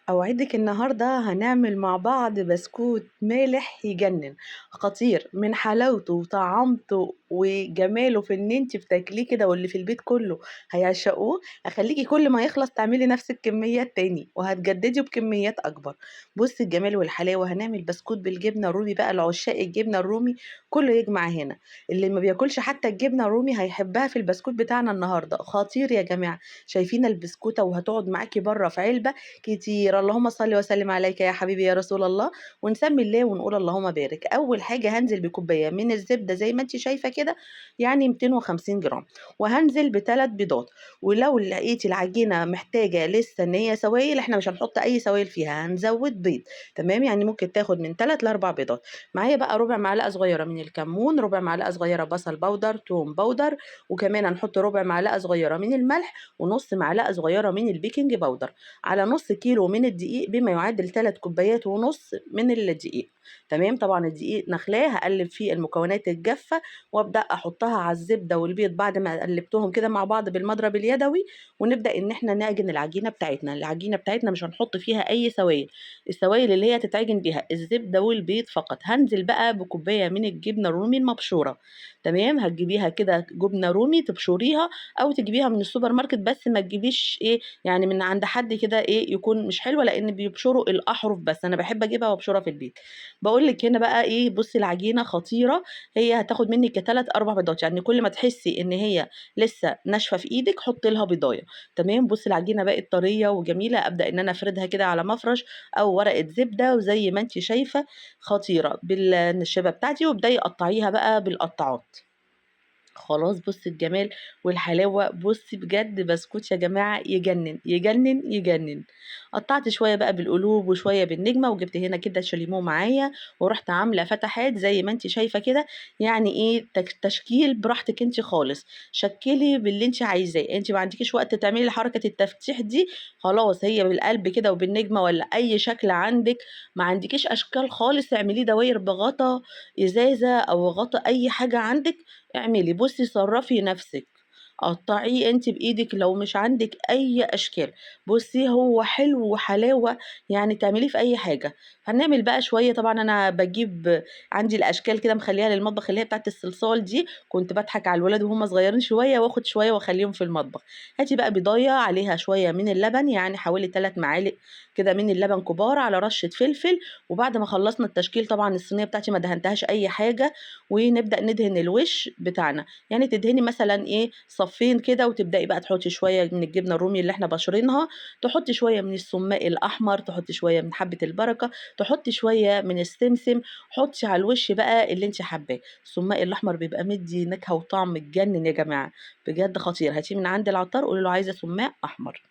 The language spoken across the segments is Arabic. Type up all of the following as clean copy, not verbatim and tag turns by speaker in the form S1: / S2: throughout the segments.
S1: أوعدِك النهارده هنعمل مع بعض بسكوت مالح يجنن، خطير من حلاوته وطعامته وجماله في إن أنتِ بتاكليه كده واللي في البيت كله هيعشقوه، هاخلّيكِ كل ما يخلص تعملي نفس الكميات تاني وهتجددي بكميات أكبر. بُصّي الجمال والحلاوة، هنعمل بسكوت بالجبنة الرومي بقى لعشاق الجبنة الرومي كله يجمع هنا، اللي ما بياكلش حتى الجبنة الرومي هيحبها في البسكوت بتاعنا النهارده، خطير يا جماعة. شايفين البسكوتة وهتقعد معاكِ برّه في علبة كتير، اللهم صل وسلم عليك يا حبيبي يا رسول الله، ونسمي الله ونقول اللهم بارك. أول حاجة هانزل بكوباية من الزبدة زي ما أنتِ شايفة كده، يعني 250 جرام، وهانزل ب3 بيضات، ولو لقيتِ العجينة محتاجة لسه إن هي سوايل، إحنا مش هنحط أي سوايل فيها، هنزود بيض، تمام، يعني ممكن تاخد من 3 ل4 بيضات. معايا بقى ربع معلقة صغيرة من الكمون، ربع معلقة صغيرة بصل باودر، توم باودر، وكمان هنحط ربع معلقة صغيرة من الملح، ونص معلقة صغيرة من البيكنج باودر، على نص كيلو من الدقيق بما يعادل 3 كوبايات ونص من الدقيق، تمام. طبعا الدقيق نخلاه، هقلب فيه المكونات الجافة وابدا احطها على الزبدة والبيض بعد ما قلبتهم كده مع بعض بالمضرب اليدوي، ونبدا ان احنا نعجن العجينة بتاعتنا. العجينة بتاعتنا مش هنحط فيها اي سوائل، السوائل اللي هي تتعجن بيها الزبدة والبيض فقط. هنزل بقى بكوباية من الجبنة الرومي المبشورة، تمام، هتجيبيها كده جبنة رومي تبشريها او تجيبيها من السوبر ماركت، بس ما تجيبيش ايه يعني من عند حد كده ايه يكون مش حلوه، لان بيبشروا الاحرف، بس انا بحب اجيبها وابشرها في البيت. بقول لك هنا بقى ايه، بصي العجينه خطيره، هي هتاخد منك كثلاث اربع بيضات، يعني كل ما تحسي ان هي لسه ناشفه في ايدك حطي لها بيضايه، تمام. بصي العجينه بقت طريه وجميله، ابدا ان انا افردها كده على مفرش او ورقه زبده، وزي ما انت شايفه خطيره بالنشابه بتاعتي، وابداي قطعيها بقى بالقطاعات. خلاص بصي الجمال والحلاوة، بصي بجد بسكوت يا جماعة يجنن يجنن يجنن. قطعت شوية بقى بالقلوب وشوية بالنجمة، وجبت هنا كده شاليمو معايا، ورحت عاملة فتحات زي ما انت شايفة كده، يعني ايه تشكيل براحتك انت خالص، شكلي باللي انت عايزاه. انت ما عندكيش وقت تعملي حركة التفتيح دي، خلاص هي بالقلب كده وبالنجمة ولا اي شكل عندك. ما عندكيش اشكال خالص، اعمليه دواير بغطا ازازة او غطا اي حاجة عندك، اعملي. بصي صرفي نفسك، قطعيه انت بايدك لو مش عندك اي اشكال. بصي هو حلو وحلاوه، يعني تعمليه في اي حاجه. هنعمل بقى شويه، طبعا انا بجيب عندي الاشكال كده مخليها للمطبخ، اللي هي بتاعت الصلصال دي، كنت بضحك على الولاد وهم صغيرين شويه واخد شويه واخليهم في المطبخ. هاتي بقى بضايه عليها شويه من اللبن، يعني حوالي 3 معالق كده من اللبن كبار، على رشه فلفل. وبعد ما خلصنا التشكيل، طبعا الصينيه بتاعتي ما دهنتهاش اي حاجه، ونبدا ندهن الوش بتاعنا، يعني تدهني مثلا ايه صفين كده، وتبداي بقى تحطي شويه من الجبنه الرومي اللي احنا بشرينها، تحطي شويه من السماق الاحمر، تحطي شويه من حبه البركه، تحطي شويه من السمسم، حطي على الوش بقى اللي انت حباه. السماق الاحمر بيبقى مدي نكهه وطعم تجنن يا جماعه، بجد خطير. هاتيه من عند العطار قولي له عايزه سماق احمر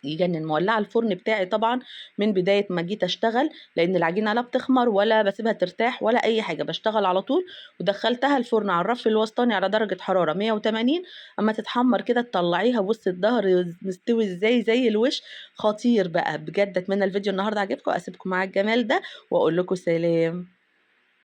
S1: يجنن. مولعه الفرن بتاعي طبعا من بدايه ما جيت اشتغل، لان العجينه لا بتخمر ولا بسيبها ترتاح ولا اي حاجه، بشتغل على طول. ودخلتها الفرن على الرف الوسطاني على درجه حراره 180، اما تتحمر كده تطلعيها، بص الظهر مستوي ازاي زي الوش، خطير بقى بجد. اتمنى الفيديو النهارده عجبكم، اسيبكم مع الجمال ده واقول لكم سلام.